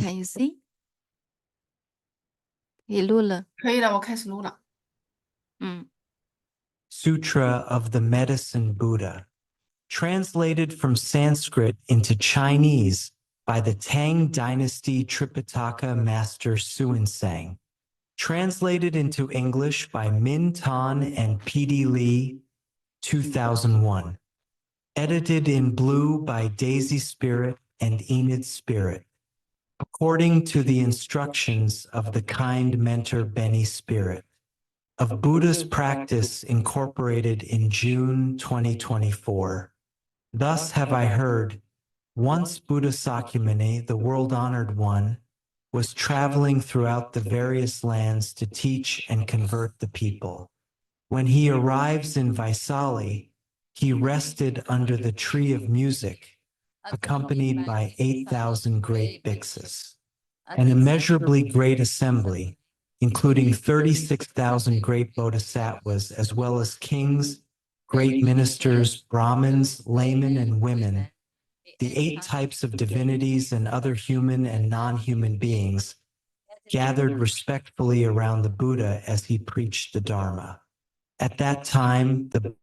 Can you see? 可以录了。可以了，我开始录了。Sutra of the Medicine Buddha, translated from Sanskrit into Chinese by the Tang Dynasty Tripitaka master Xuanzang, translated into English by Min Tan and P.D. Lee, 2001, edited in blue by Daisy Spirit and Enid Spirit, according to the instructions of the kind mentor Benny Spirit, of Buddha's practice incorporated in June 2024. Thus have I heard, once Buddha Sakyamuni, the world-honored one, was traveling throughout the various lands to teach and convert the people. When he arrives in Vaisali, he rested under the tree of music, accompanied by 8,000 great bhiksus, an immeasurably great assembly, including 36,000 great bodhisattvas, as well as kings, great ministers, Brahmins, laymen, and women, the 8 types of divinities and other human and non-human beings, gathered respectfully around the Buddha as he preached the Dharma. At that time, the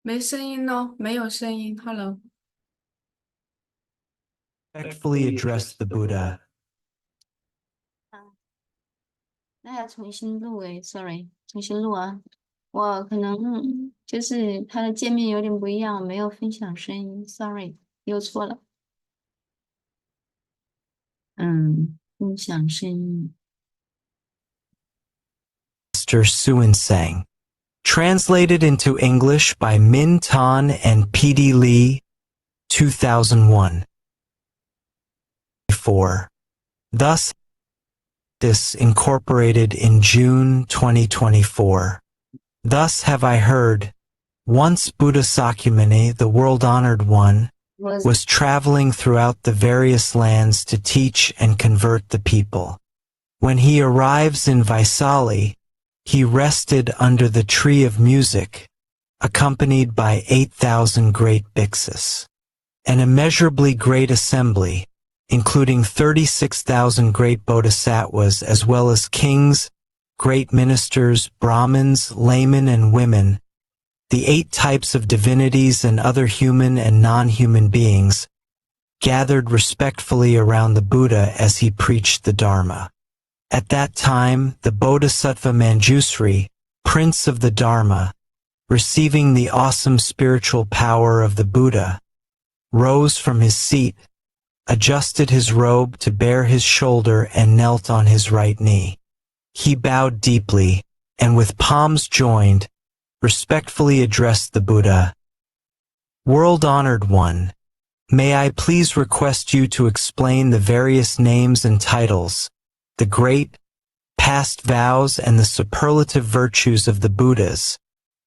没声音哦，没有声音。Hello， respectfully addressed the Buddha. 那要重新录，sorry， 重新录啊。我可能就是它的界面有点不一样，没有分享声音 ，sorry， 又错了。分享声音。Master Xuanzang, translated into English by Min Tan and P.D. Lee, 2001. 4. Thus, this incorporated in June 2024. Thus have I heard, once Buddha Sakyamuni, the world-honored one, was traveling throughout the various lands to teach and convert the people. When he arrives in Vaisali, he rested under the tree of music, accompanied by 8,000 great bhiksus, an immeasurably great assembly, including 36,000 great bodhisattvas, as well as kings, great ministers, Brahmins, laymen, and women, the 8 types of divinities and other human and non-human beings, gathered respectfully around the Buddha as he preached the Dharma. At that time, the Bodhisattva Manjusri, Prince of the Dharma, receiving the awesome spiritual power of the Buddha, rose from his seat, adjusted his robe to bare his shoulder, and knelt on his right knee. He bowed deeply, and with palms joined, respectfully addressed the Buddha. World-honored one, may I please request you to explain the various names and titles, the great, past vows, and the superlative virtues of the Buddhas,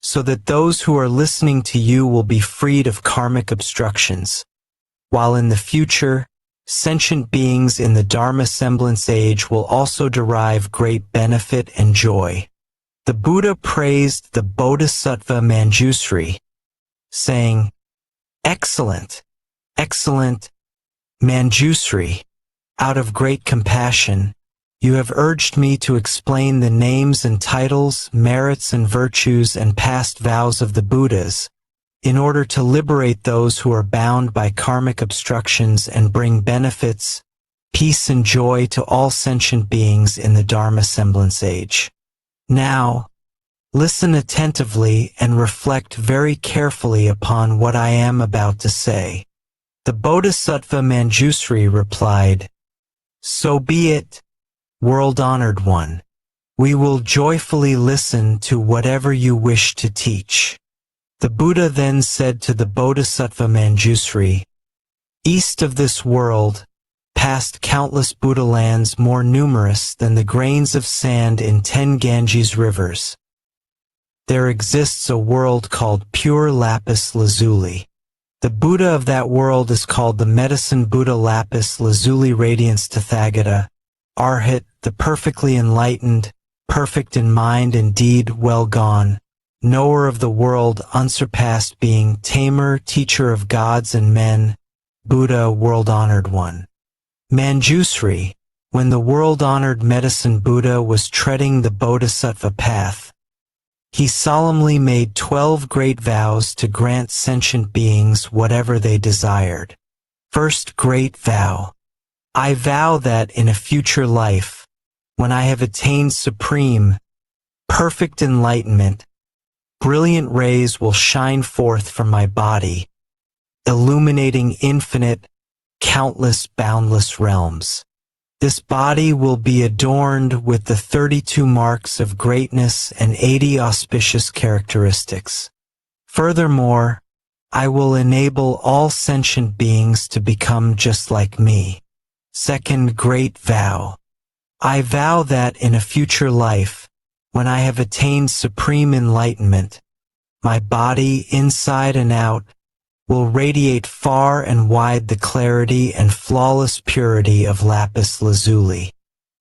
so that those who are listening to you will be freed of karmic obstructions, while in the future, sentient beings in the Dharma semblance age will also derive great benefit and joy. The Buddha praised the Bodhisattva Manjusri, saying, "Excellent, excellent, Manjusri, out of great compassion, you have urged me to explain the names and titles, merits and virtues and past vows of the Buddhas, in order to liberate those who are bound by karmic obstructions and bring benefits, peace and joy to all sentient beings in the Dharma semblance age. Now, listen attentively and reflect very carefully upon what I am about to say." The Bodhisattva Manjusri replied, "So be it, world-honored one. We will joyfully listen to whatever you wish to teach." The Buddha then said to the Bodhisattva Manjusri, "East of this world, past countless Buddha lands more numerous than the grains of sand in 10 Ganges rivers, there exists a world called pure lapis lazuli. The Buddha of that world is called the Medicine Buddha Lapis Lazuli Radiance Tathagata, Arhat, the perfectly enlightened, perfect in mind and deed, well gone, knower of the world, unsurpassed being, tamer, teacher of gods and men, Buddha, world-honored one. Manjusri, when the world-honored medicine Buddha was treading the Bodhisattva path, he solemnly made 12 great vows to grant sentient beings whatever they desired. First great vow. I vow that in a future life, when I have attained supreme, perfect enlightenment, brilliant rays will shine forth from my body, illuminating infinite, countless, boundless realms. This body will be adorned with the 32 marks of greatness and 80 auspicious characteristics. Furthermore, I will enable all sentient beings to become just like me. Second great vow. I vow that in a future life, when I have attained supreme enlightenment, my body, inside and out, will radiate far and wide the clarity and flawless purity of lapis lazuli.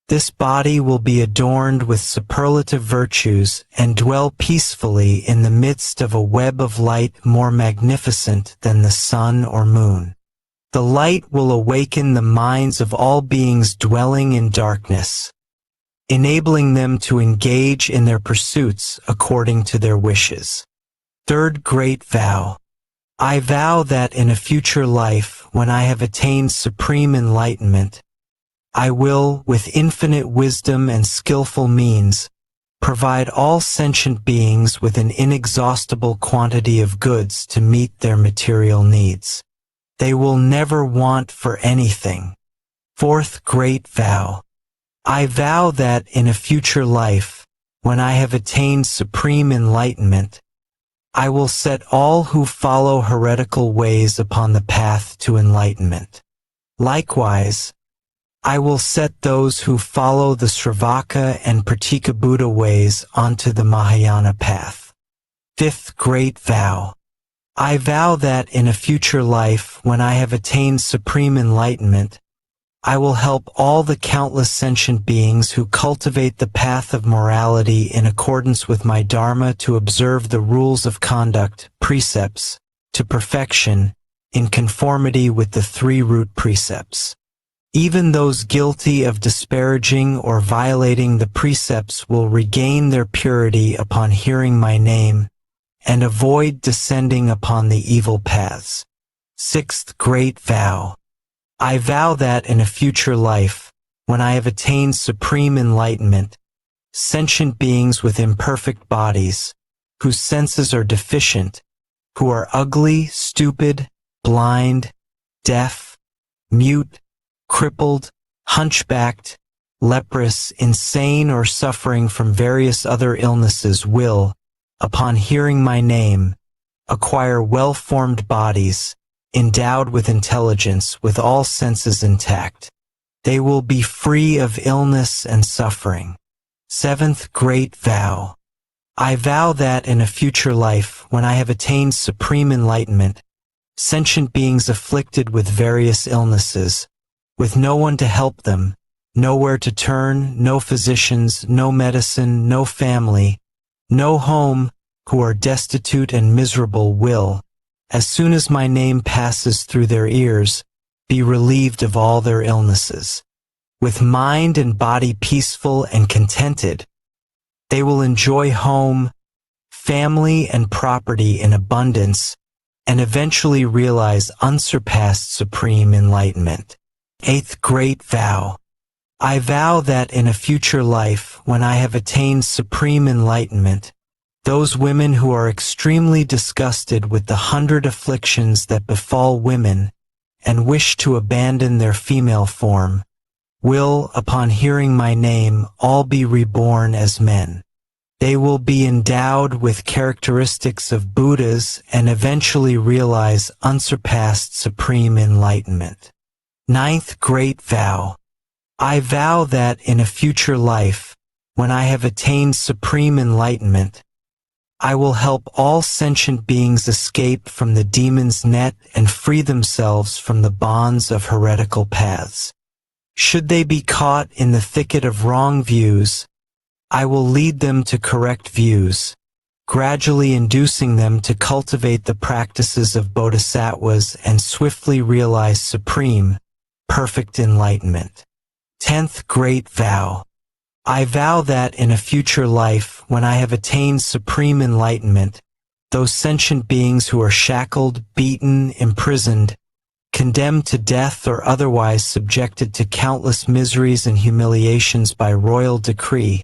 This body will be adorned with superlative virtues and dwell peacefully in the midst of a web of light more magnificent than the sun or moon. The light will awaken the minds of all beings dwelling in darkness, enabling them to engage in their pursuits according to their wishes. Third great vow. I vow that in a future life, when I have attained supreme enlightenment, I will, with infinite wisdom and skillful means, provide all sentient beings with an inexhaustible quantity of goods to meet their material needs. They will never want for anything. Fourth great vow. I vow that in a future life, when I have attained supreme enlightenment, I will set all who follow heretical ways upon the path to enlightenment. Likewise, I will set those who follow the Sravaka and Pratika Buddha ways onto the Mahayana path. Fifth great vow. I vow that in a future life, when I have attained supreme enlightenment, I will help all the countless sentient beings who cultivate the path of morality in accordance with my Dharma to observe the rules of conduct, precepts, to perfection, in conformity with the 3 root precepts. Even those guilty of disparaging or violating the precepts will regain their purity upon hearing my name and avoid descending upon the evil paths. Sixth great vow. I vow that in a future life, when I have attained supreme enlightenment, sentient beings with imperfect bodies, whose senses are deficient, who are ugly, stupid, blind, deaf, mute, crippled, hunchbacked, leprous, insane, or suffering from various other illnesses will, upon hearing my name, acquire well-formed bodies, endowed with intelligence, with all senses intact. They will be free of illness and suffering. Seventh great vow. I vow that in a future life, when I have attained supreme enlightenment, sentient beings afflicted with various illnesses, with no one to help them, nowhere to turn, no physicians, no medicine, no family, no home, who are destitute and miserable will, as soon as my name passes through their ears, be relieved of all their illnesses. With mind and body peaceful and contented, they will enjoy home, family, and property in abundance, and eventually realize unsurpassed supreme enlightenment. Eighth great vow. I vow that in a future life, when I have attained supreme enlightenment, those women who are extremely disgusted with the 100 afflictions that befall women and wish to abandon their female form, will, upon hearing my name, all be reborn as men. They will be endowed with characteristics of Buddhas and eventually realize unsurpassed supreme enlightenment. Ninth great vow. I vow that in a future life, when I have attained supreme enlightenment, I will help all sentient beings escape from the demon's net and free themselves from the bonds of heretical paths. Should they be caught in the thicket of wrong views, I will lead them to correct views, gradually inducing them to cultivate the practices of Bodhisattvas and swiftly realize supreme, perfect enlightenment. 10th Great Vow. I vow that in a future life, when I have attained supreme enlightenment, those sentient beings who are shackled, beaten, imprisoned, condemned to death or otherwise subjected to countless miseries and humiliations by royal decree,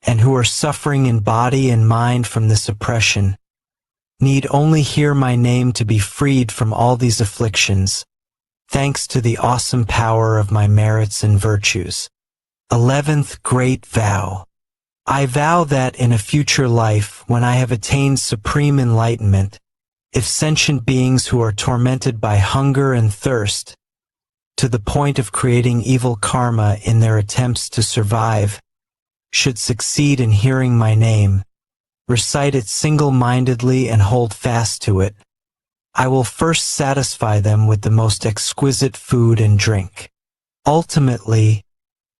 and who are suffering in body and mind from this oppression, need only hear my name to be freed from all these afflictions, thanks to the awesome power of my merits and virtues. 11th Great Vow. I vow that in a future life, when I have attained supreme enlightenment, if sentient beings who are tormented by hunger and thirst, to the point of creating evil karma in their attempts to survive, should succeed in hearing my name, recite it single-mindedly and hold fast to it, I will first satisfy them with the most exquisite food and drink. Ultimately,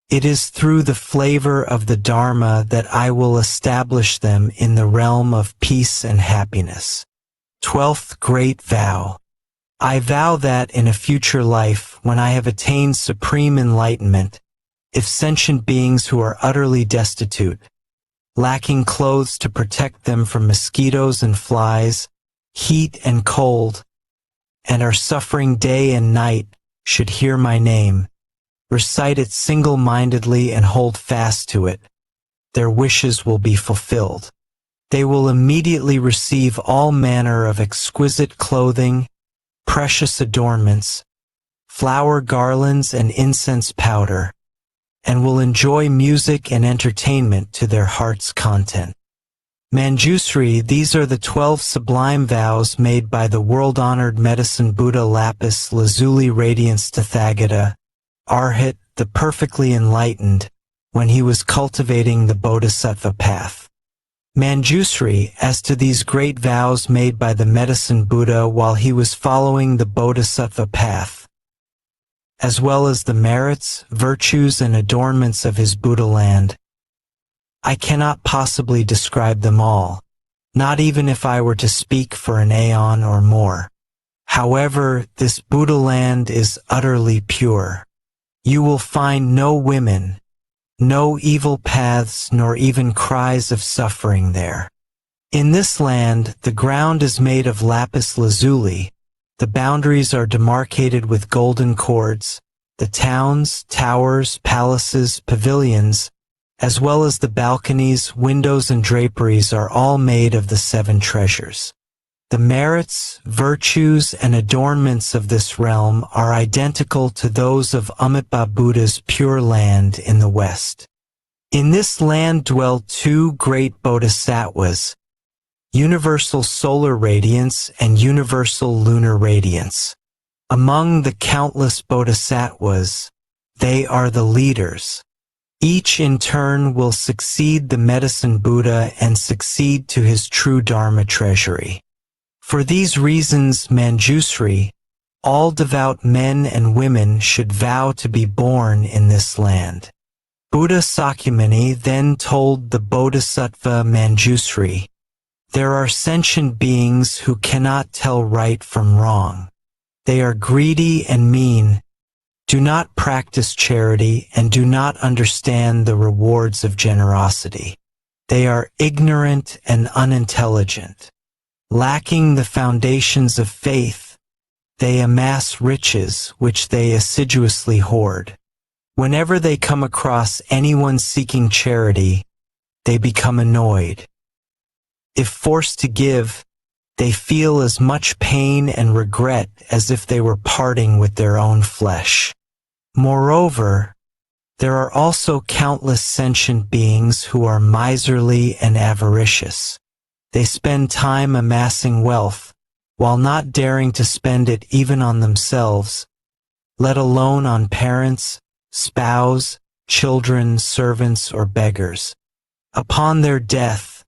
it is through the flavor of the Dharma that I will establish them in the realm of peace and happiness. 12th Great Vow. I vow that in a future life, when I have attained supreme enlightenment, if sentient beings who are utterly destitute, lacking clothes to protect them from mosquitoes and flies, heat and cold, and are suffering day and night, should hear my name, recite it single-mindedly and hold fast to it, their wishes will be fulfilled. They will immediately receive all manner of exquisite clothing, precious adornments, flower garlands and incense powder, and will enjoy music and entertainment to their heart's content. Manjusri, these are the 12 sublime vows made by the world-honored medicine Buddha Lapis Lazuli Radiance Tathagata, Arhat, the perfectly enlightened, when he was cultivating the Bodhisattva path. Manjusri, as to these great vows made by the medicine Buddha while he was following the Bodhisattva path, as well as the merits, virtues, and adornments of his Buddha land, I cannot possibly describe them all, not even if I were to speak for an aeon or more. However, this Buddha land is utterly pure. You will find no women, no evil paths, nor even cries of suffering there. In this land, the ground is made of lapis lazuli, the boundaries are demarcated with golden cords, the towns, towers, palaces, pavilions, as well as the balconies, windows, and draperies are all made of the 7 treasures. The merits, virtues, and adornments of this realm are identical to those of Amitabha Buddha's pure land in the West. In this land dwell 2 great bodhisattvas, universal solar radiance and universal lunar radiance. Among the countless bodhisattvas, they are the leaders. Each in turn will succeed the medicine Buddha and succeed to his true Dharma treasury. For these reasons, Manjusri, all devout men and women should vow to be born in this land. Buddha Sakyamuni then told the Bodhisattva Manjusri, there are sentient beings who cannot tell right from wrong. They are greedy and mean, do not practice charity, and do not understand the rewards of generosity. They are ignorant and unintelligent. Lacking the foundations of faith, they amass riches which they assiduously hoard. Whenever they come across anyone seeking charity, they become annoyed. If forced to give, they feel as much pain and regret as if they were parting with their own flesh. Moreover, there are also countless sentient beings who are miserly and avaricious. They spend time amassing wealth, while not daring to spend it even on themselves, let alone on parents, spouse, children, servants, or beggars. Upon their death,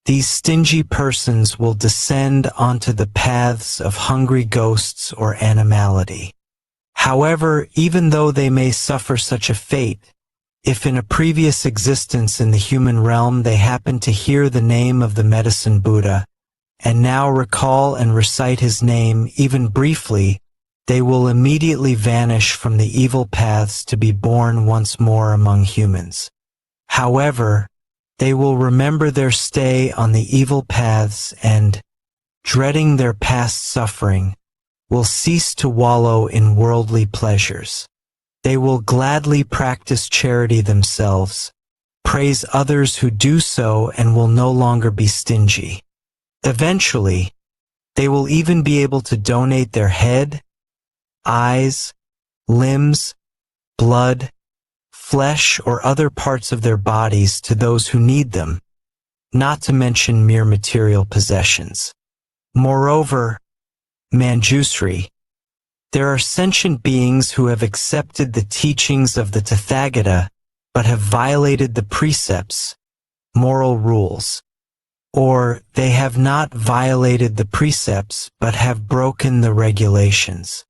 these stingy persons will descend onto the paths of hungry ghosts or animality. However, even though they may suffer such a fate, if in a previous existence in the human realm they happen to hear the name of the Medicine Buddha, and now recall and recite his name even briefly, they will immediately vanish from the evil paths to be born once more among humans. However, they will remember their stay on the evil paths and, dreading their past suffering, will cease to wallow in worldly pleasures. They will gladly practice charity themselves, praise others who do so, and will no longer be stingy. Eventually, they will even be able to donate their head, eyes, limbs, blood, flesh, or other parts of their bodies to those who need them, not to mention mere material possessions. Moreover, Manjusri, there are sentient beings who have accepted the teachings of the Tathagata but have violated the precepts, moral rules, or they have not violated the precepts but have broken the regulations.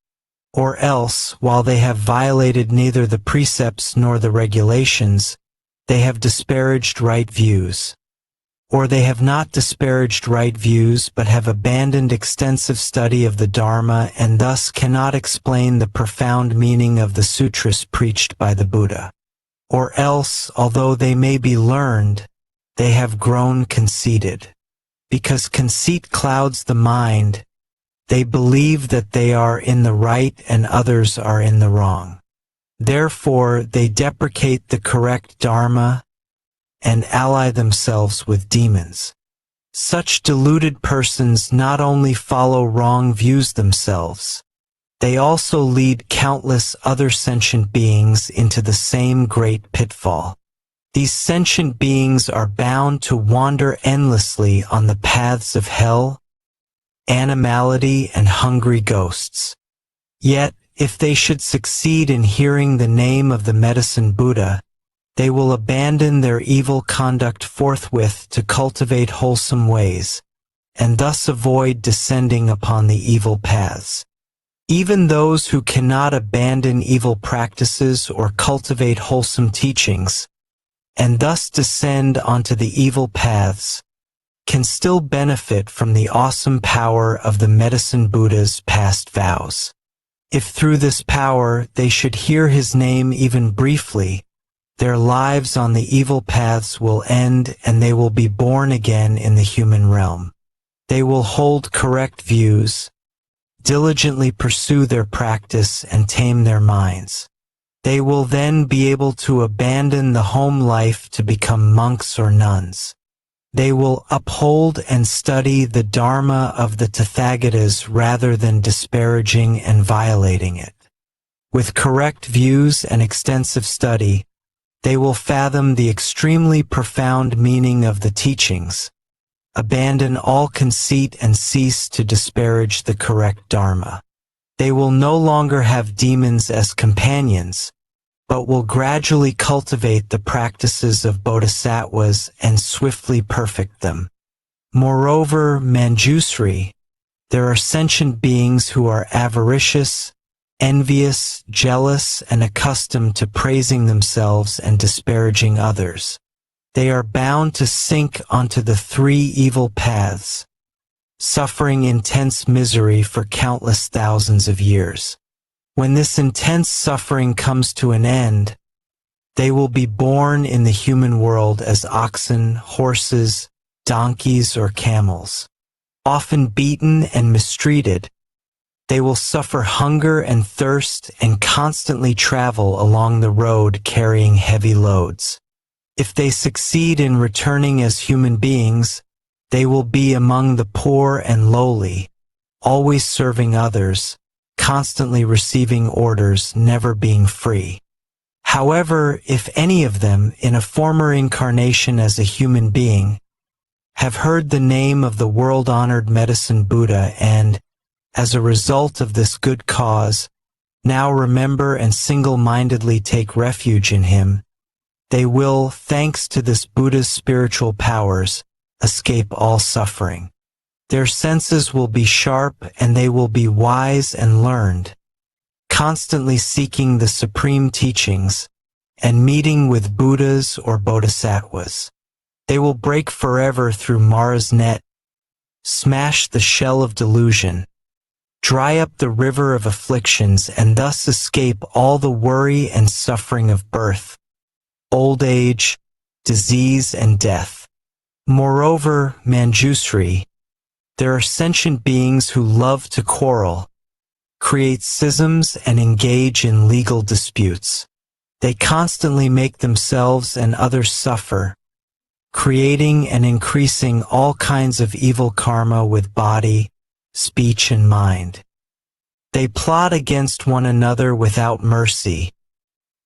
Or else, while they have violated neither the precepts nor the regulations, they have disparaged right views. Or they have not disparaged right views but have abandoned extensive study of the Dharma and thus cannot explain the profound meaning of the sutras preached by the Buddha. Or else, although they may be learned, they have grown conceited. Because conceit clouds the mind, they believe that they are in the right and others are in the wrong. Therefore, they deprecate the correct Dharma and ally themselves with demons. Such deluded persons not only follow wrong views themselves, they also lead countless other sentient beings into the same great pitfall. These sentient beings are bound to wander endlessly on the paths of hell, animality, and hungry ghosts. Yet, if they should succeed in hearing the name of the Medicine Buddha, they will abandon their evil conduct forthwith to cultivate wholesome ways, and thus avoid descending upon the evil paths. Even those who cannot abandon evil practices or cultivate wholesome teachings, and thus descend onto the evil paths, can still benefit from the awesome power of the Medicine Buddha's past vows. If through this power they should hear his name even briefly, their lives on the evil paths will end and they will be born again in the human realm. They will hold correct views, diligently pursue their practice, and tame their minds. They will then be able to abandon the home life to become monks or nuns. They will uphold and study the Dharma of the Tathagatas rather than disparaging and violating it. With correct views and extensive study, they will fathom the extremely profound meaning of the teachings, abandon all conceit, and cease to disparage the correct Dharma. They will no longer have demons as companions, but will gradually cultivate the practices of Bodhisattvas and swiftly perfect them. Moreover, Manjusri, there are sentient beings who are avaricious, envious, jealous, and accustomed to praising themselves and disparaging others. They are bound to sink onto the three evil paths, suffering intense misery for countless thousands of years. When this intense suffering comes to an end, they will be born in the human world as oxen, horses, donkeys, or camels. Often beaten and mistreated, they will suffer hunger and thirst and constantly travel along the road carrying heavy loads. If they succeed in returning as human beings, they will be among the poor and lowly, always serving others, constantly receiving orders, never being free. However, if any of them, in a former incarnation as a human being, have heard the name of the world-honored Medicine Buddha and, as a result of this good cause, now remember and single-mindedly take refuge in him, they will, thanks to this Buddha's spiritual powers, escape all suffering. Their senses will be sharp and they will be wise and learned. constantly seeking the supreme teachings and meeting with Buddhas or Bodhisattvas. They will break forever through Mara's net, smash the shell of delusion, dry up the river of afflictions, and thus escape all the worry and suffering of birth, old age, disease, and death. Moreover, Manjusri, there are sentient beings who love to quarrel, create schisms, and engage in legal disputes. They constantly make themselves and others suffer, creating and increasing all kinds of evil karma with body, speech, and mind. They plot against one another without mercy,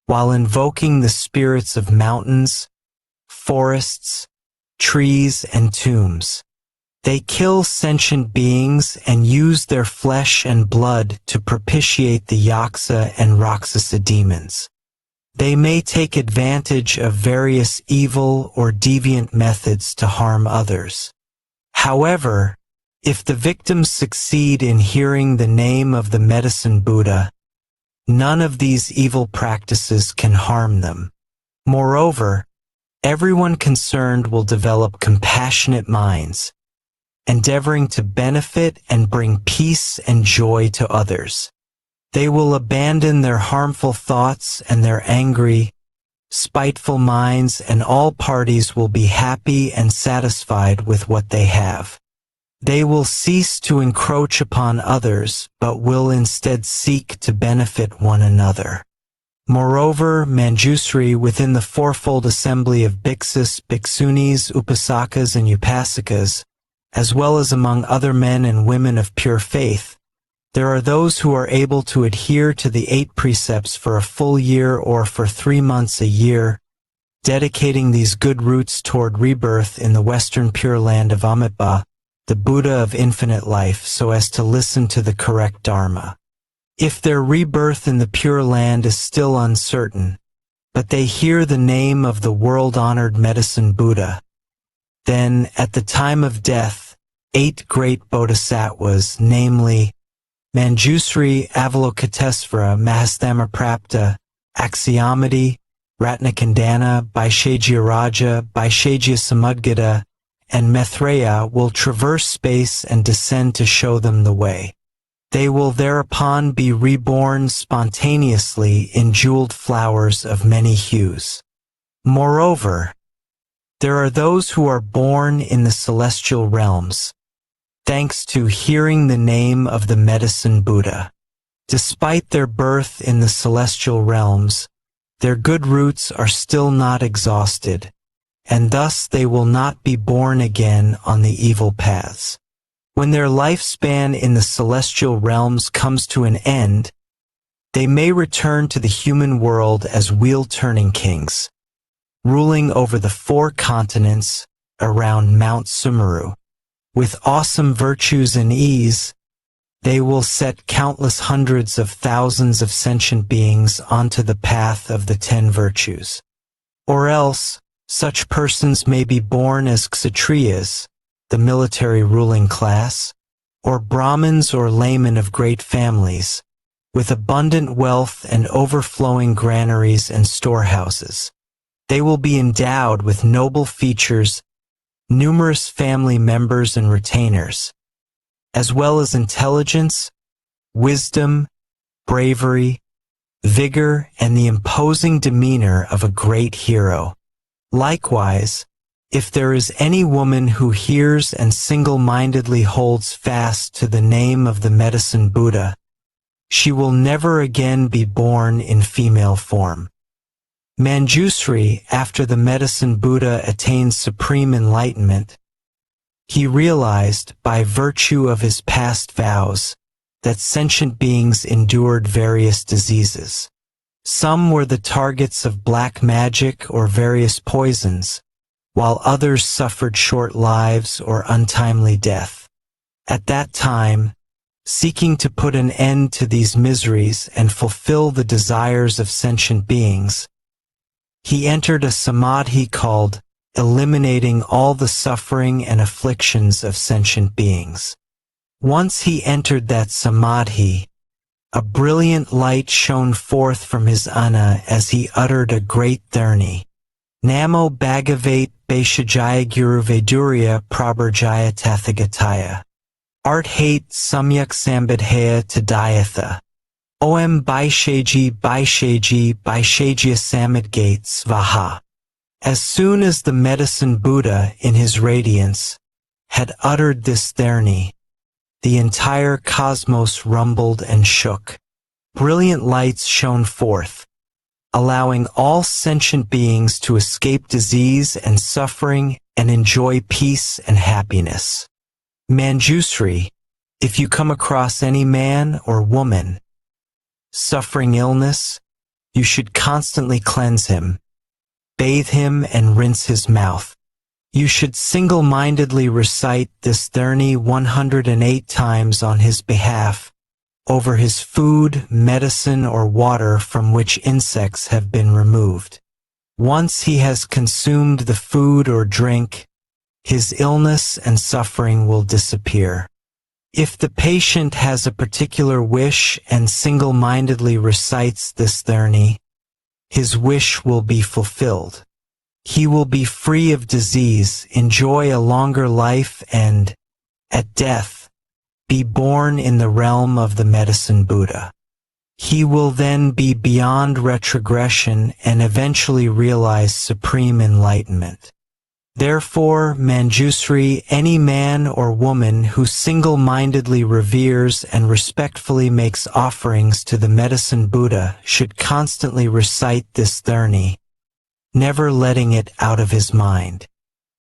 while invoking the spirits of mountains, forests, trees, and tombs. They kill sentient beings and use their flesh and blood to propitiate the Yaksa and Rakshasa demons. They may take advantage of various evil or deviant methods to harm others. However, if the victims succeed in hearing the name of the Medicine Buddha, none of these evil practices can harm them. Moreover, everyone concerned will develop compassionate minds, endeavoring to benefit and bring peace and joy to others. They will abandon their harmful thoughts and their angry, spiteful minds, and all parties will be happy and satisfied with what they have. They will cease to encroach upon others, but will instead seek to benefit one another. Moreover, Manjusri, within the fourfold assembly of bhiksus, bhiksunis, upasakas, and upasakas, as well as among other men and women of pure faith, there are those who are able to adhere to the 8 precepts for a full year or for 3 months a year, dedicating these good roots toward rebirth in the western pure land of Amitabha, the Buddha of infinite life, so as to listen to the correct Dharma. If their rebirth in the pure land is still uncertain, but they hear the name of the world-honored Medicine Buddha, then, at the time of death, 8 great Bodhisattvas, namely Manjusri, Avalokitesvara, Mahasthamaprapta, Akshayamati, Ratnakandana, Vaishajyaraja, Vaishajya and Maitreya will traverse space and descend to show them the way. They will thereupon be reborn spontaneously in jeweled flowers of many hues. Moreover, there are those who are born in the celestial realms, thanks to hearing the name of the Medicine Buddha. Despite their birth in the celestial realms, their good roots are still not exhausted, and thus they will not be born again on the evil paths. When their lifespan in the celestial realms comes to an end, they may return to the human world as wheel-turning kings, ruling over the 4 continents around Mount Sumeru. With awesome virtues and ease, they will set countless hundreds of thousands of sentient beings onto the path of the 10 virtues. Or else, such persons may be born as Kshatriyas, the military ruling class, or Brahmins or laymen of great families, with abundant wealth and overflowing granaries and storehouses. They will be endowed with noble features, numerous family members and retainers, as well as intelligence, wisdom, bravery, vigor, and the imposing demeanor of a great hero. Likewise, if there is any woman who hears and single-mindedly holds fast to the name of the Medicine Buddha, she will never again be born in female form. Manjusri, after the Medicine Buddha attained Supreme Enlightenment, he realized, by virtue of his past vows, that sentient beings endured various diseases. Some were the targets of black magic or various poisons, while others suffered short lives or untimely death. At that time, seeking to put an end to these miseries and fulfill the desires of sentient beings, he entered a samadhi called eliminating all the suffering and afflictions of sentient beings. Once he entered that samadhi, A brilliant light shone forth from his Anna as he uttered a great thirni. Namo Bhagavate Vaishajaya Guru Vedurya Prabharjaya Tathagataya. Art hate Samyak Sambadhaya Tadayatha. Om Baishaji Baishaji Baishajya Samadgate Svaha. As soon as the medicine Buddha, in his radiance, had uttered this thirni, the entire cosmos rumbled and shook. Brilliant lights shone forth, allowing all sentient beings to escape disease and suffering and enjoy peace and happiness. Manjusri, if you come across any man or woman suffering illness, you should constantly cleanse him, bathe him and rinse his mouth. You should single-mindedly recite this thirni 108 times on his behalf, over his food, medicine, or water from which insects have been removed. Once he has consumed the food or drink, his illness and suffering will disappear. If the patient has a particular wish and single-mindedly recites this thirni, his wish will be fulfilled. He will be free of disease, enjoy a longer life, and, at death, be born in the realm of the medicine Buddha. He will then be beyond retrogression and eventually realize supreme enlightenment. Therefore, Manjusri, any man or woman who single-mindedly reveres and respectfully makes offerings to the medicine Buddha should constantly recite this thirni, never letting it out of his mind.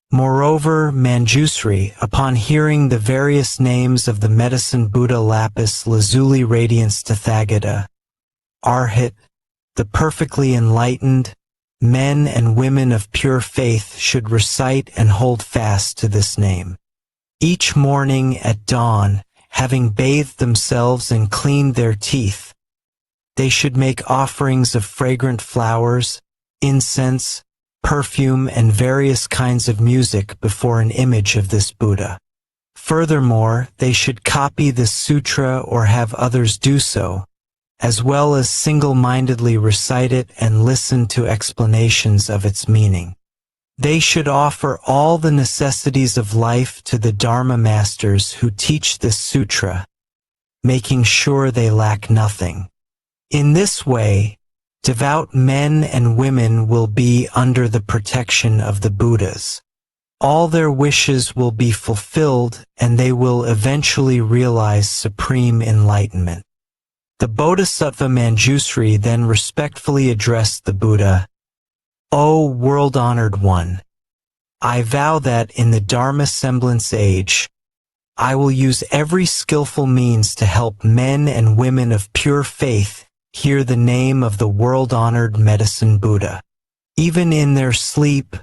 Moreover, Manjusri, upon hearing the various names of the medicine Buddha lapis lazuli radiance Tathagata, Arhat, the perfectly enlightened, men and women of pure faith should recite and hold fast to this name. Each morning at dawn, having bathed themselves and cleaned their teeth, they should make offerings of fragrant flowers, incense, perfume, and various kinds of music before an image of this Buddha. Furthermore, they should copy this sutra or have others do so, as well as single-mindedly recite it and listen to explanations of its meaning. They should offer all the necessities of life to the Dharma masters who teach this sutra, making sure they lack nothing. In this way, devout men and women will be under the protection of the Buddhas. All their wishes will be fulfilled and they will eventually realize supreme enlightenment. The Bodhisattva Manjusri then respectfully addressed the Buddha, O world-honored one, I vow that in the Dharma semblance age, I will use every skillful means to help men and women of pure faith hear the name of the world-honored medicine Buddha. Even in their sleep,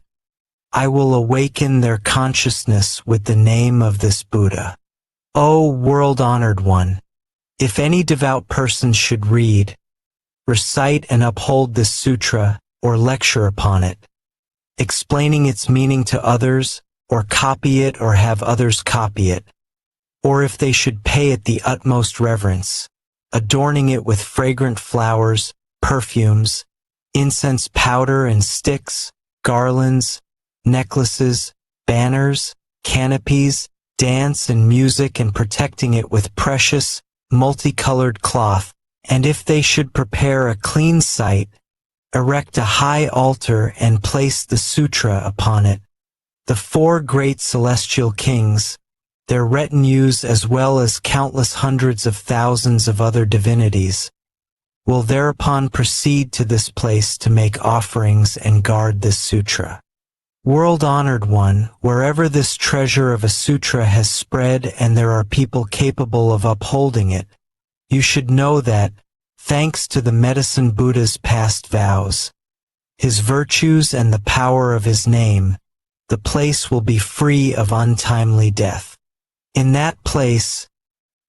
I will awaken their consciousness with the name of this Buddha. O world-honored one, if any devout person should read, recite and uphold this sutra or lecture upon it, explaining its meaning to others, or copy it or have others copy it, or if they should pay it the utmost reverence, adorning it with fragrant flowers, perfumes, incense powder and sticks, garlands, necklaces, banners, canopies, dance and music, and protecting it with precious, multicolored cloth, and if they should prepare a clean site, erect a high altar and place the sutra upon it, the 4 great celestial kings, their retinues as well as countless hundreds of thousands of other divinities, will thereupon proceed to this place to make offerings and guard this sutra. World-honored one, wherever this treasure of a sutra has spread and there are people capable of upholding it, you should know that, thanks to the medicine Buddha's past vows, his virtues and the power of his name, the place will be free of untimely death. In that place,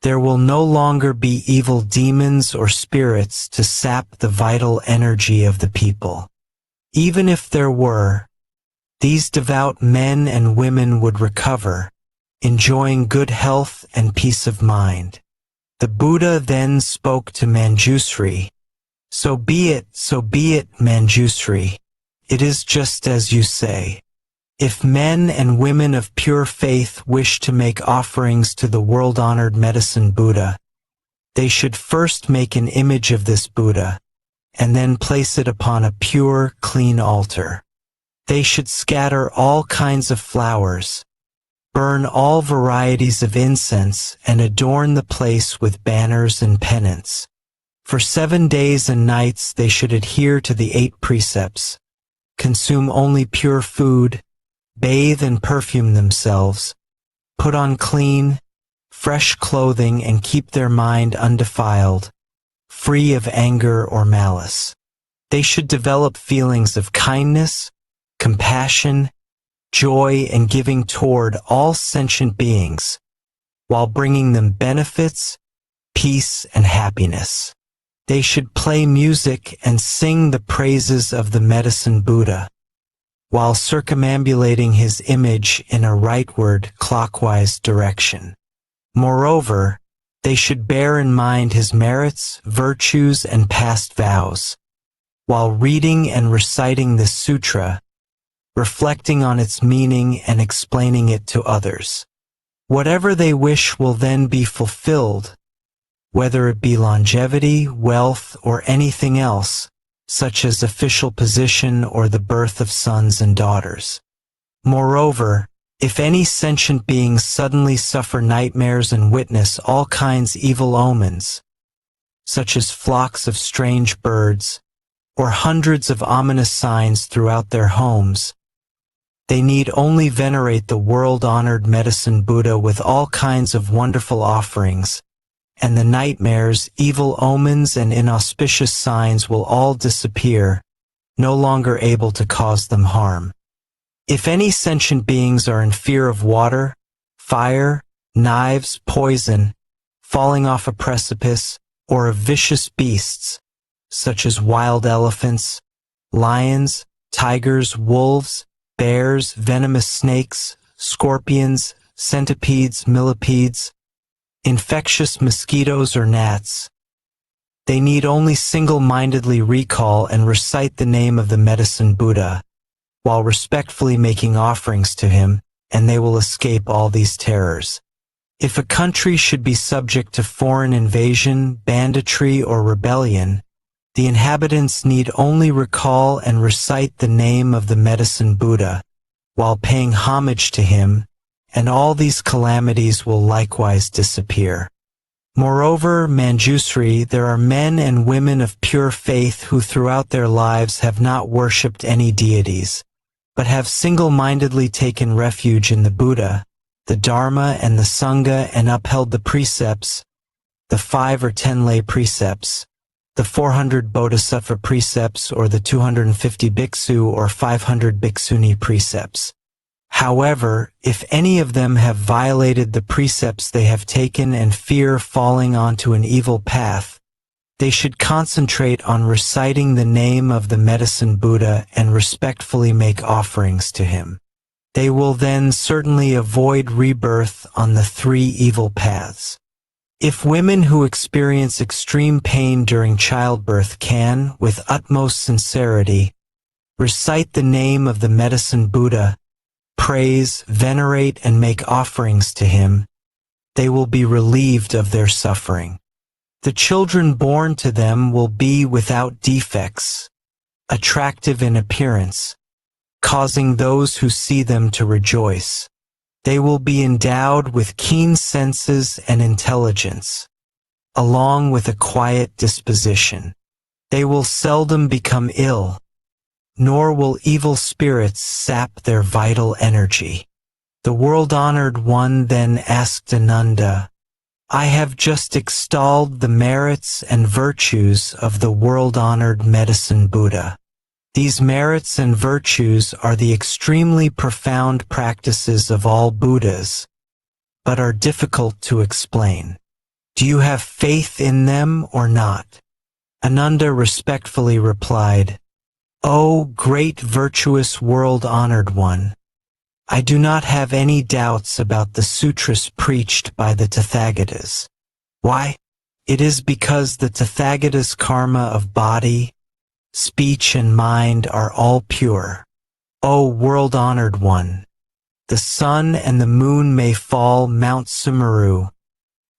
there will no longer be evil demons or spirits to sap the vital energy of the people. Even if there were, these devout men and women would recover, enjoying good health and peace of mind. The Buddha then spoke to Manjusri. So be it, Manjusri. It is just as you say. If men and women of pure faith wish to make offerings to the world-honored Medicine Buddha, they should first make an image of this Buddha, and then place it upon a pure, clean altar. They should scatter all kinds of flowers, burn all varieties of incense, and adorn the place with banners and pennants. For 7 days and nights they should adhere to the 8 precepts, consume only pure food, bathe and perfume themselves, put on clean, fresh clothing, and keep their mind undefiled, free of anger or malice. They should develop feelings of kindness, compassion, joy, and giving toward all sentient beings, while bringing them benefits, peace, and happiness. They should play music and sing the praises of the Medicine Buddha, while circumambulating his image in a rightward, clockwise direction. Moreover, they should bear in mind his merits, virtues, and past vows, while reading and reciting this sutra, reflecting on its meaning and explaining it to others. Whatever they wish will then be fulfilled, whether it be longevity, wealth, or anything else, such as official position or the birth of sons and daughters. Moreover, if any sentient beings suddenly suffer nightmares and witness all kinds evil omens, such as flocks of strange birds, or hundreds of ominous signs throughout their homes, they need only venerate the world-honored Medicine Buddha with all kinds of wonderful offerings, and the nightmares, evil omens, and inauspicious signs will all disappear, no longer able to cause them harm. If any sentient beings are in fear of water, fire, knives, poison, falling off a precipice, or of vicious beasts, such as wild elephants, lions, tigers, wolves, bears, venomous snakes, scorpions, centipedes, millipedes, infectious mosquitoes, or gnats, they need only single-mindedly recall and recite the name of the Medicine Buddha, while respectfully making offerings to him, and they will escape all these terrors. If a country should be subject to foreign invasion, banditry, or rebellion, the inhabitants need only recall and recite the name of the Medicine Buddha, while paying homage to him, and all these calamities will likewise disappear. Moreover, Manjusri, there are men and women of pure faith who throughout their lives have not worshipped any deities, but have single-mindedly taken refuge in the Buddha, the Dharma, and the Sangha, and upheld the precepts, the 5 or 10 lay precepts, the 400 Bodhisattva precepts, or the 250 bhiksu or 500 bhikshuni precepts. However, if any of them have violated the precepts they have taken and fear falling onto an evil path, they should concentrate on reciting the name of the Medicine Buddha and respectfully make offerings to him. They will then certainly avoid rebirth on the 3 evil paths. If women who experience extreme pain during childbirth can, with utmost sincerity, recite the name of the Medicine Buddha, praise, venerate, and make offerings to him, they will be relieved of their suffering. The children born to them will be without defects, attractive in appearance, causing those who see them to rejoice. They will be endowed with keen senses and intelligence, along with a quiet disposition. They will seldom become ill, nor will evil spirits sap their vital energy. The world-honored one then asked Ananda, I have just extolled the merits and virtues of the world-honored Medicine Buddha. These merits and virtues are the extremely profound practices of all Buddhas, but are difficult to explain. Do you have faith in them or not? Ananda respectfully replied, O great virtuous world-honored one, I do not have any doubts about the sutras preached by the Tathagatas. Why? It is because the Tathagata's karma of body, speech and mind are all pure. O world-honored one, the sun and the moon may fall, Mount Sumeru,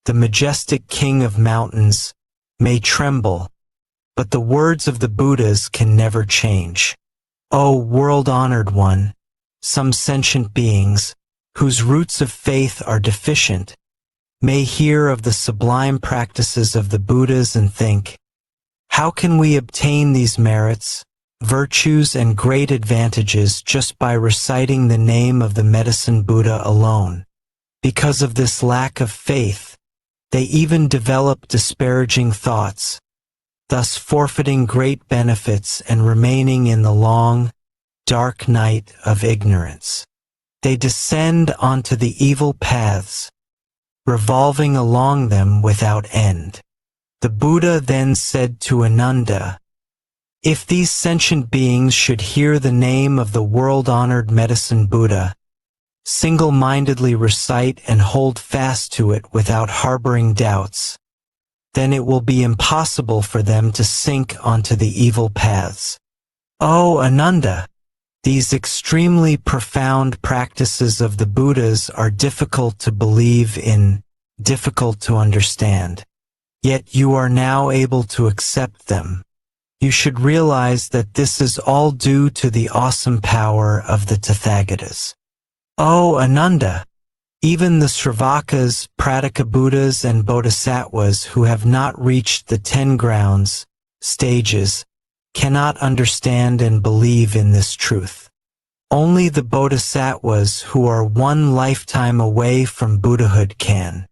the majestic king of mountains, may tremble, but the words of the Buddhas can never change. O world-honored one, some sentient beings, whose roots of faith are deficient, may hear of the sublime practices of the Buddhas and think, how can we obtain these merits, virtues and great advantages just by reciting the name of the Medicine Buddha alone? Because of this lack of faith, they even develop disparaging thoughts, thus forfeiting great benefits and remaining in the long, dark night of ignorance. They descend onto the evil paths, revolving along them without end. The Buddha then said to Ananda, if these sentient beings should hear the name of the world-honored Medicine Buddha, single-mindedly recite and hold fast to it without harboring doubts, then it will be impossible for them to sink onto the evil paths. O Ananda, these extremely profound practices of the Buddhas are difficult to believe in, difficult to understand. Yet you are now able to accept them. You should realize that this is all due to the awesome power of the Tathagatas. O Ananda, even the Sravakas, Prataka Buddhas and Bodhisattvas who have not reached the 10 grounds, stages, cannot understand and believe in this truth. Only the Bodhisattvas who are one lifetime away from Buddhahood can.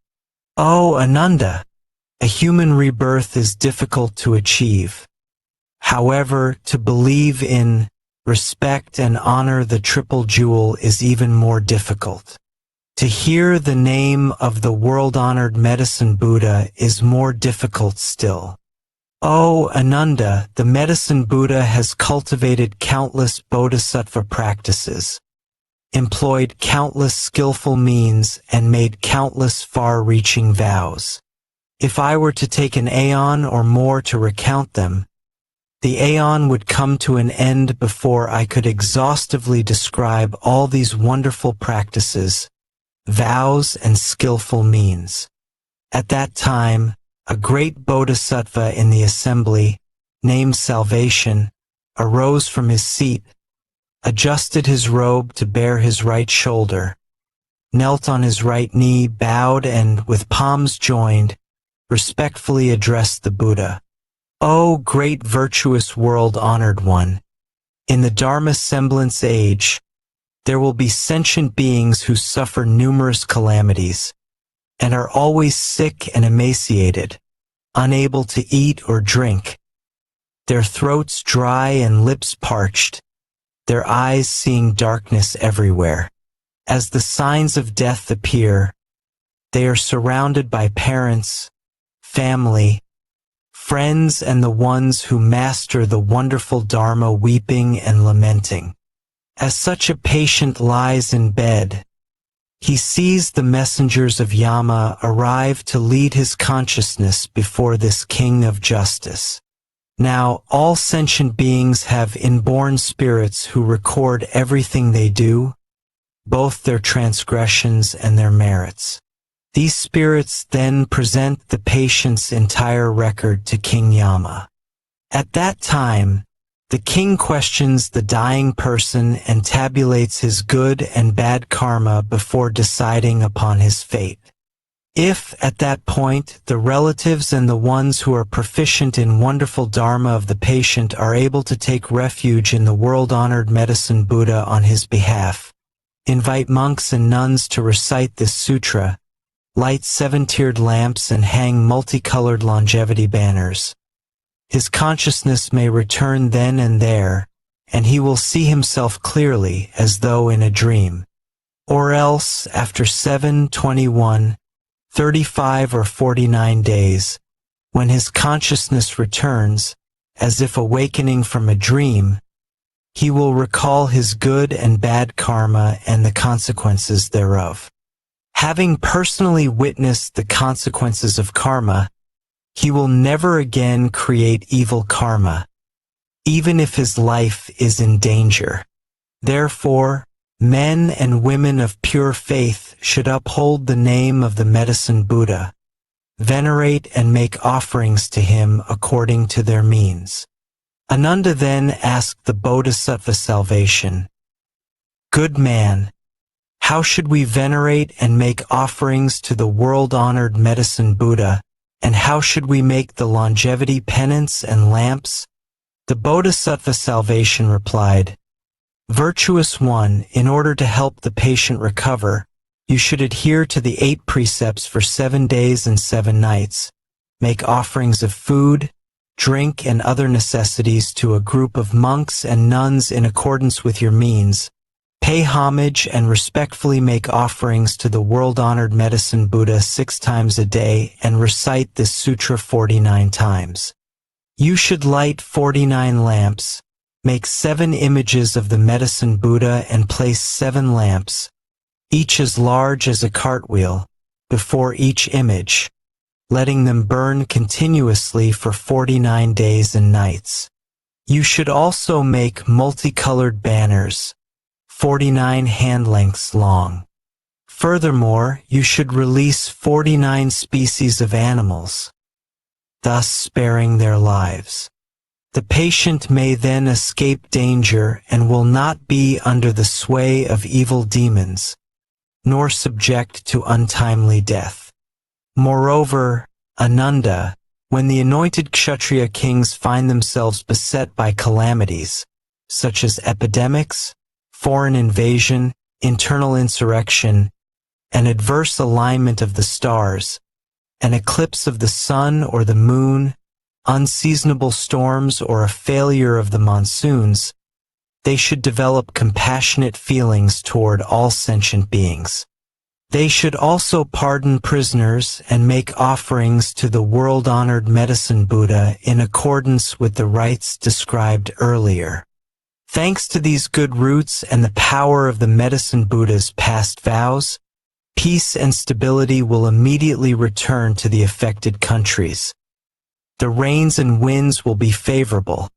O Ananda, a human rebirth is difficult to achieve. However, to believe in, respect and honor the Triple Jewel is even more difficult. To hear the name of the world-honored Medicine Buddha is more difficult still. O Ananda, the Medicine Buddha has cultivated countless bodhisattva practices, employed countless skillful means, and made countless far-reaching vows. If I were to take an aeon or more to recount them, the aeon would come to an end before I could exhaustively describe all these wonderful practices, vows, and skillful means. At that time, a great bodhisattva in the assembly, named Salvation, arose from his seat, adjusted his robe to bare his right shoulder, knelt on his right knee, bowed, and, with palms joined, respectfully addressed the Buddha. O great virtuous world-honored one, in the Dharma semblance age, there will be sentient beings who suffer numerous calamities, and are always sick and emaciated, unable to eat or drink, their throats dry and lips parched, their eyes seeing darkness everywhere. As the signs of death appear, they are surrounded by parents, family, friends, and the ones who master the wonderful Dharma weeping and lamenting. As such a patient lies in bed, he sees the messengers of Yama arrive to lead his consciousness before this king of justice. Now, all sentient beings have inborn spirits who record everything they do, both their transgressions and their merits. These spirits then present the patient's entire record to King Yama. At that time, the king questions the dying person and tabulates his good and bad karma before deciding upon his fate. If, at that point, the relatives and the ones who are proficient in wonderful dharma of the patient are able to take refuge in the world-honored Medicine Buddha on his behalf, invite monks and nuns to recite this sutra, light 7-tiered lamps and hang multicolored longevity banners, his consciousness may return then and there, and he will see himself clearly as though in a dream. Or else, after 7, 21, 35 or 49 days, when his consciousness returns, as if awakening from a dream, he will recall his good and bad karma and the consequences thereof. Having personally witnessed the consequences of karma, he will never again create evil karma, even if his life is in danger. Therefore, men and women of pure faith should uphold the name of the Medicine Buddha, venerate and make offerings to him according to their means. Ananda then asked the Bodhisattva salvation, "Good man, how should we venerate and make offerings to the world-honored Medicine Buddha, and how should we make the longevity penance and lamps?" The Bodhisattva salvation replied, "Virtuous one, in order to help the patient recover, you should adhere to the 8 precepts for 7 days and 7 nights, make offerings of food, drink, and other necessities to a group of monks and nuns in accordance with your means, pay homage and respectfully make offerings to the world-honored Medicine Buddha 6 times a day and recite this sutra 49 times. You should light 49 lamps, make 7 images of the Medicine Buddha and place 7 lamps, each as large as a cartwheel, before each image, letting them burn continuously for 49 days and nights. You should also make multicolored banners, 49 hand lengths long. Furthermore, you should release 49 species of animals, thus sparing their lives. The patient may then escape danger and will not be under the sway of evil demons, nor subject to untimely death. Moreover, Ananda, when the anointed Kshatriya kings find themselves beset by calamities, such as epidemics, foreign invasion, internal insurrection, an adverse alignment of the stars, an eclipse of the sun or the moon, unseasonable storms, or a failure of the monsoons, they should develop compassionate feelings toward all sentient beings. They should also pardon prisoners and make offerings to the world-honored Medicine Buddha in accordance with the rites described earlier. Thanks to these good roots and the power of the Medicine Buddha's past vows, peace and stability will immediately return to the affected countries. The rains and winds will be favorable.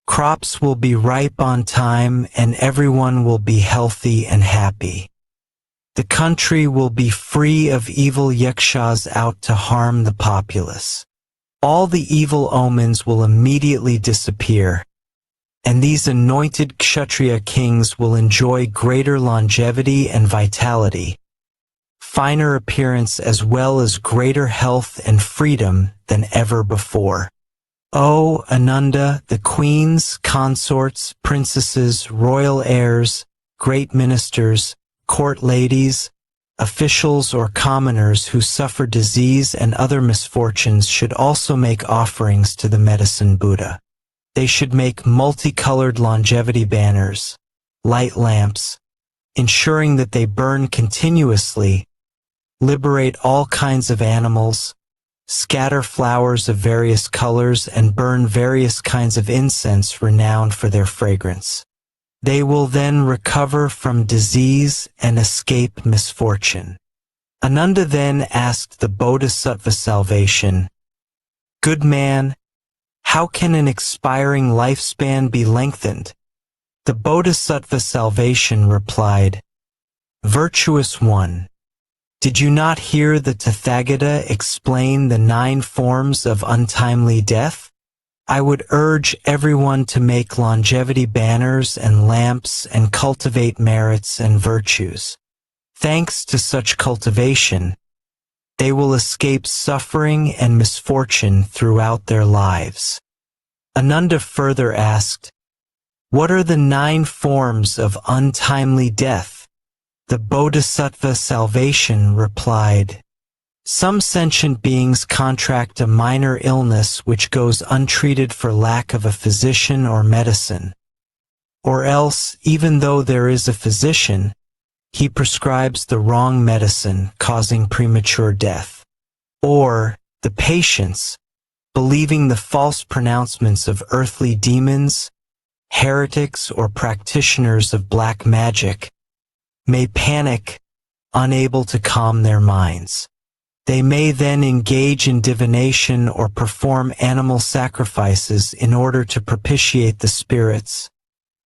Crops will be ripe on time and everyone will be healthy and happy. The country will be free of evil yakshas out to harm the populace. All the evil omens will immediately disappear, and these anointed Kshatriya kings will enjoy greater longevity and vitality, finer appearance as well as greater health and freedom than ever before. O Ananda, the queens, consorts, princesses, royal heirs, great ministers, court ladies, officials or commoners who suffer disease and other misfortunes should also make offerings to the Medicine Buddha. They should make multicolored longevity banners, light lamps, ensuring that they burn continuously, liberate all kinds of animals, scatter flowers of various colors, and burn various kinds of incense renowned for their fragrance. They will then recover from disease and escape misfortune. Ananda then asked the Bodhisattva salvation, "Good man, how can an expiring lifespan be lengthened?" The Bodhisattva salvation replied, "Virtuous one, did you not hear the Tathagata explain the 9 forms of untimely death? I would urge everyone to make longevity banners and lamps and cultivate merits and virtues. Thanks to such cultivation, they will escape suffering and misfortune throughout their lives." Ananda further asked, "What are the 9 forms of untimely death?" The Bodhisattva salvation replied, "Some sentient beings contract a minor illness which goes untreated for lack of a physician or medicine. Or else, even though there is a physician, he prescribes the wrong medicine, causing premature death. Or, the patients, believing the false pronouncements of earthly demons, heretics, or practitioners of black magic, may panic, unable to calm their minds. They may then engage in divination or perform animal sacrifices in order to propitiate the spirits,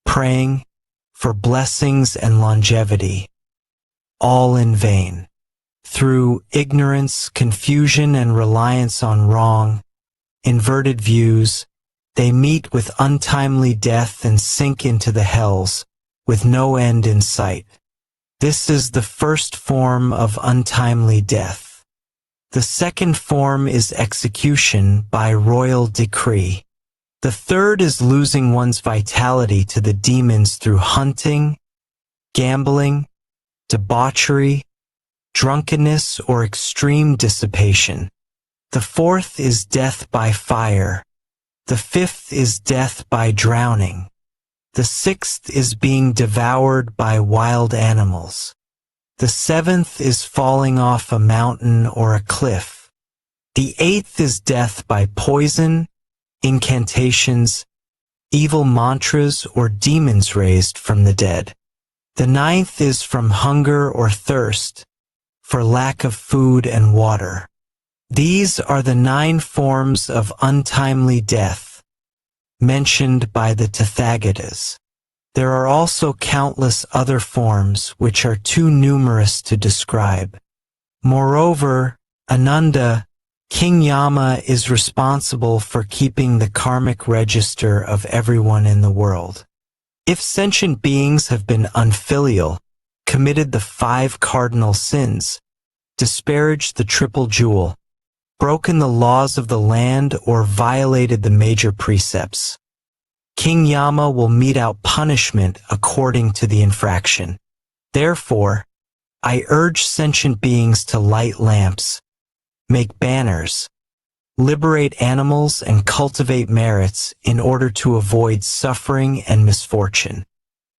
praying for blessings and longevity, all in vain. Through ignorance, confusion, and reliance on wrong, inverted views, they meet with untimely death and sink into the hells, with no end in sight. This is the first form of untimely death. The second form is execution by royal decree. The third is losing one's vitality to the demons through hunting, gambling, debauchery, drunkenness, or extreme dissipation. The fourth is death by fire. The fifth is death by drowning. The sixth is being devoured by wild animals. The seventh is falling off a mountain or a cliff. The eighth is death by poison, incantations, evil mantras, or demons raised from the dead. The ninth is from hunger or thirst, for lack of food and water. These are the 9 forms of untimely death mentioned by the Tathagatas. There are also countless other forms which are too numerous to describe. Moreover, Ananda, King Yama is responsible for keeping the karmic register of everyone in the world. If sentient beings have been unfilial, committed the 5 cardinal sins, disparaged the triple jewel, broken the laws of the land, or violated the major precepts, King Yama will mete out punishment according to the infraction. Therefore, I urge sentient beings to light lamps, make banners, liberate animals, and cultivate merits in order to avoid suffering and misfortune.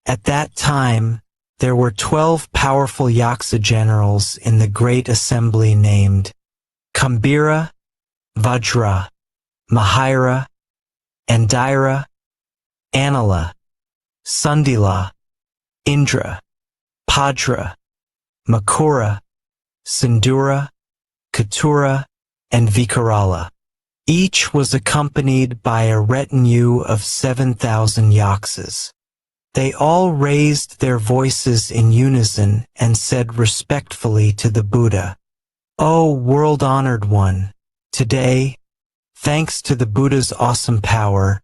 At that time, there were 12 powerful Yaksa generals in the great assembly named Kambira, Vajra, Mahira, Andira, Anila, Sundila, Indra, Padra, Makura, Sindura, Katura, and Vikarala. Each was accompanied by a retinue of 7,000 yaksas. They all raised their voices in unison and said respectfully to the Buddha, "O world-honored one, today, thanks to the Buddha's awesome power,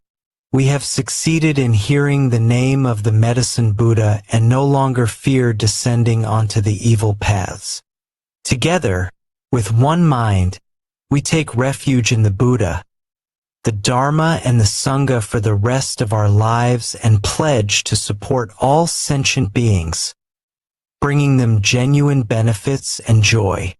we have succeeded in hearing the name of the Medicine Buddha and no longer fear descending onto the evil paths. Together, with one mind, we take refuge in the Buddha, the Dharma, and the Sangha for the rest of our lives and pledge to support all sentient beings, bringing them genuine benefits and joy.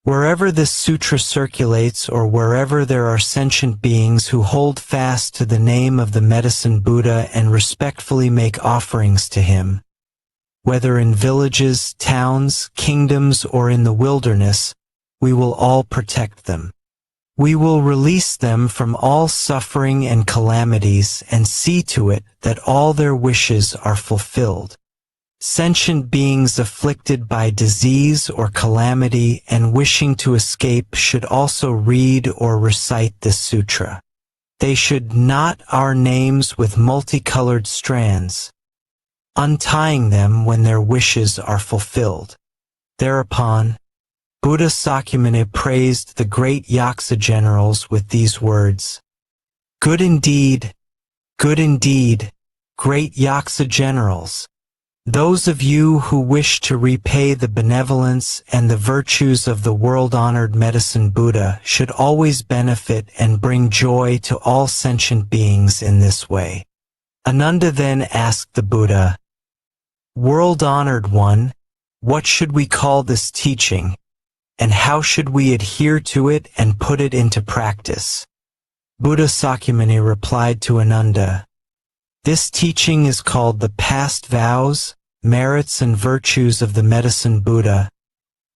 Wherever this sutra circulates or wherever there are sentient beings who hold fast to the name of the Medicine Buddha and respectfully make offerings to him, whether in villages, towns, kingdoms, or in the wilderness, we will all protect them. We will release them from all suffering and calamities and see to it that all their wishes are fulfilled. Sentient beings afflicted by disease or calamity and wishing to escape should also read or recite this sutra. They should knot our names with multicolored strands, untying them when their wishes are fulfilled." Thereupon, Buddha Sakyamuni praised the great Yaksa generals with these words, good indeed, great Yaksa generals. Those of you who wish to repay the benevolence and the virtues of the world-honored Medicine Buddha should always benefit and bring joy to all sentient beings in this way." Ananda then asked the Buddha, "World-honored one, what should we call this teaching, and how should we adhere to it and put it into practice?" Buddha Sakyamuni replied to Ananda, "This teaching is called the past vows, merits, and virtues of the Medicine Buddha,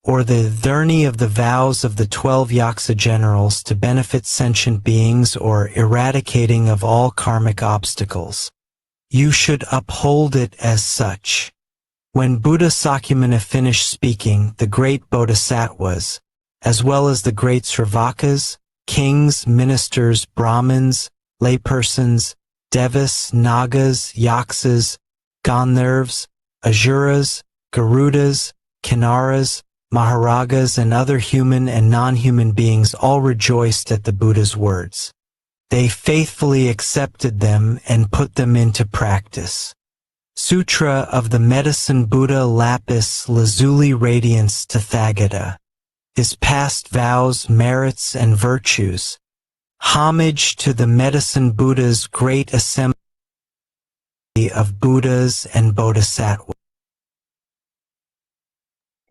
or the Dharni of the vows of the 12 Yaksa generals to benefit sentient beings or eradicating of all karmic obstacles. You should uphold it as such." When Buddha Sakyamuni finished speaking, the great Bodhisattvas, as well as the great Sravakas, kings, ministers, Brahmins, laypersons, Devas, Nagas, Yaksas, Gandharvas, Asuras, Garudas, Kinnaras, Maharagas, and other human and non-human beings all rejoiced at the Buddha's words. They faithfully accepted them and put them into practice. Sutra of the Medicine Buddha Lapis Lazuli Radiance Tathagata. His past vows, merits, and virtues. Homage to the Medicine Buddha's great assembly of Buddhas and Bodhisattvas.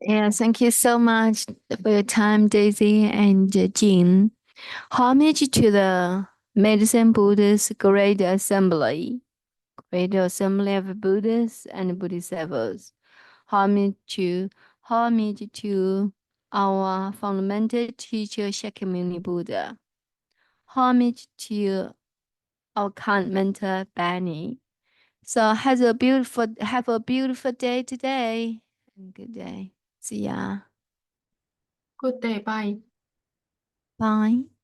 Yeah, thank you so much for your time, Daisy and Jean. Homage to the Medicine Buddha's Great Assembly of Buddhas and Bodhisattvas. Homage to our fundamental teacher Shakyamuni Buddha. Homage to our current mentor Benny. So have a beautiful day today. Good day. See ya. Good day, bye. Bye.